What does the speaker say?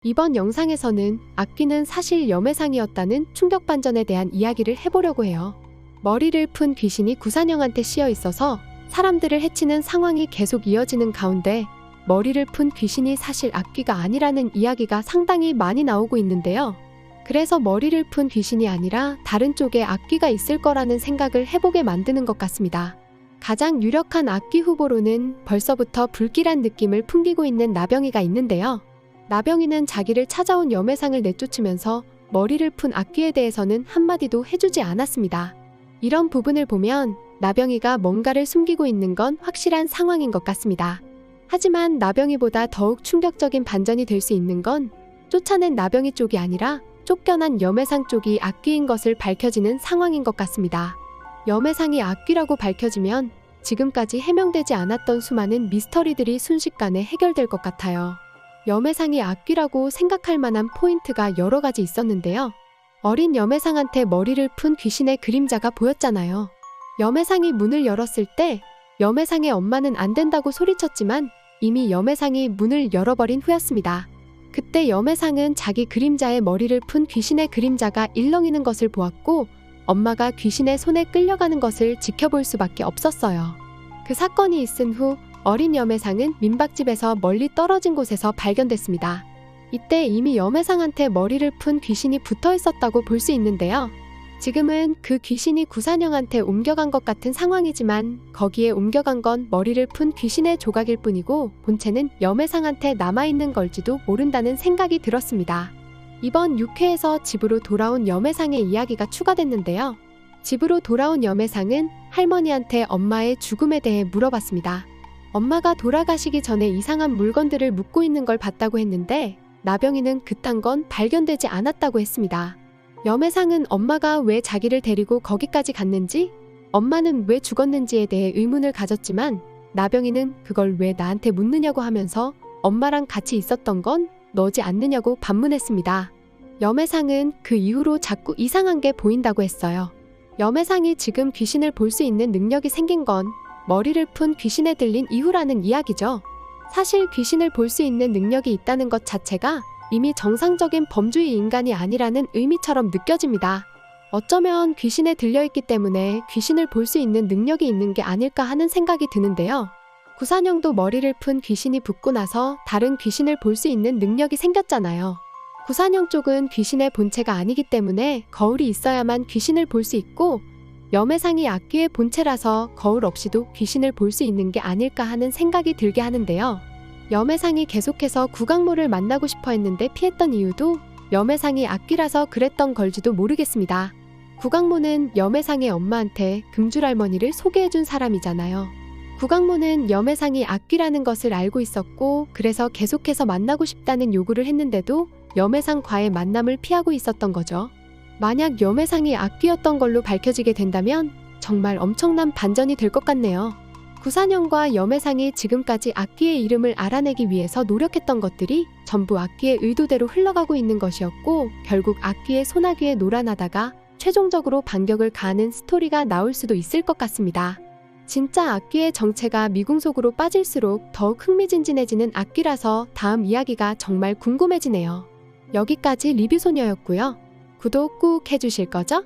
이번 영상에서는 악귀는 사실 염해상이었다는 충격 반전에 대한 이야기를 해보려고 해요. 머리를 푼 귀신이 구산영한테 씌어 있어서 사람들을 해치는 상황이 계속 이어지는 가운데 머리를 푼 귀신이 사실 악귀가 아니라는 이야기가 상당히 많이 나오고 있는데요. 그래서 머리를 푼 귀신이 아니라 다른 쪽에 악귀가 있을 거라는 생각을 해보게 만드는 것 같습니다. 가장 유력한 악귀 후보로는 벌써부터 불길한 느낌을 풍기고 있는 나병이가 있는데요. 나병이는 자기를 찾아온 염해상을 내쫓으면서 머리를 푼 악귀에 대해서는 한마디도 해주지 않았습니다. 이런 부분을 보면 나병이가 뭔가를 숨기고 있는 건 확실한 상황인 것 같습니다. 하지만 나병이보다 더욱 충격적인 반전이 될 수 있는 건 쫓아낸 나병이 쪽이 아니라 쫓겨난 염해상 쪽이 악귀인 것을 밝혀지는 상황인 것 같습니다. 염해상이 악귀라고 밝혀지면 지금까지 해명되지 않았던 수많은 미스터리들이 순식간에 해결될 것 같아요. 염해상이 악귀라고 생각할 만한 포인트가 여러 가지 있었는데요. 어린 염해상한테 머리를 푼 귀신의 그림자가 보였잖아요. 염해상이 문을 열었을 때 염해상의 엄마는 안 된다고 소리쳤지만 이미 염해상이 문을 열어버린 후였습니다. 그때 염해상은 자기 그림자의 머리를 푼 귀신의 그림자가 일렁이는 것을 보았고 엄마가 귀신의 손에 끌려가는 것을 지켜볼 수밖에 없었어요. 그 사건이 있은 후 어린 염해상은 민박집에서 멀리 떨어진 곳에서 발견됐습니다. 이때 이미 염해상한테 머리를 푼 귀신이 붙어 있었다고 볼 수 있는데요. 지금은 그 귀신이 구산영한테 옮겨간 것 같은 상황이지만 거기에 옮겨간 건 머리를 푼 귀신의 조각일 뿐이고 본체는 염해상한테 남아있는 걸지도 모른다는 생각이 들었습니다. 이번 6회에서 집으로 돌아온 염해상의 이야기가 추가됐는데요. 집으로 돌아온 염해상은 할머니한테 엄마의 죽음에 대해 물어봤습니다. 엄마가 돌아가시기 전에 이상한 물건들을 묻고 있는 걸 봤다고 했는데 나병이는 그딴 건 발견되지 않았다고 했습니다. 염해상은 엄마가 왜 자기를 데리고 거기까지 갔는지, 엄마는 왜 죽었는지에 대해 의문을 가졌지만 나병이는 그걸 왜 나한테 묻느냐고 하면서 엄마랑 같이 있었던 건 너지 않느냐고 반문했습니다. 염해상은 그 이후로 자꾸 이상한 게 보인다고 했어요. 염해상이 지금 귀신을 볼 수 있는 능력이 생긴 건 머리를 푼 귀신에 들린 이후라는 이야기죠. 사실 귀신을 볼 수 있는 능력이 있다는 것 자체가 이미 정상적인 범주의 인간이 아니라는 의미처럼 느껴집니다. 어쩌면 귀신에 들려있기 때문에 귀신을 볼 수 있는 능력이 있는 게 아닐까 하는 생각이 드는데요. 구산영도 머리를 푼 귀신이 붙고 나서 다른 귀신을 볼 수 있는 능력이 생겼잖아요. 구산영 쪽은 귀신의 본체가 아니기 때문에 거울이 있어야만 귀신을 볼 수 있고 염해상이 악귀의 본체라서 거울 없이도 귀신을 볼 수 있는 게 아닐까 하는 생각이 들게 하는데요. 염해상이 계속해서 구강모를 만나고 싶어 했는데 피했던 이유도 염해상이 악귀라서 그랬던 걸지도 모르겠습니다. 구강모는 염해상의 엄마한테 금줄할머니를 소개해준 사람이잖아요. 구강모는 염해상이 악귀라는 것을 알고 있었고 그래서 계속해서 만나고 싶다는 요구를 했는데도 염해상과의 만남을 피하고 있었던 거죠. 만약 염해상이 악귀였던 걸로 밝혀지게 된다면 정말 엄청난 반전이 될 것 같네요. 구산영과 염해상이 지금까지 악귀의 이름을 알아내기 위해서 노력했던 것들이 전부 악귀의 의도대로 흘러가고 있는 것이었고 결국 악귀의 소나귀에 놀아나다가 최종적으로 반격을 가하는 스토리가 나올 수도 있을 것 같습니다. 진짜 악귀의 정체가 미궁 속으로 빠질수록 더욱 흥미진진해지는 악귀라서 다음 이야기가 정말 궁금해지네요. 여기까지 리뷰소녀였고요. 구독 꾹 해주실 거죠?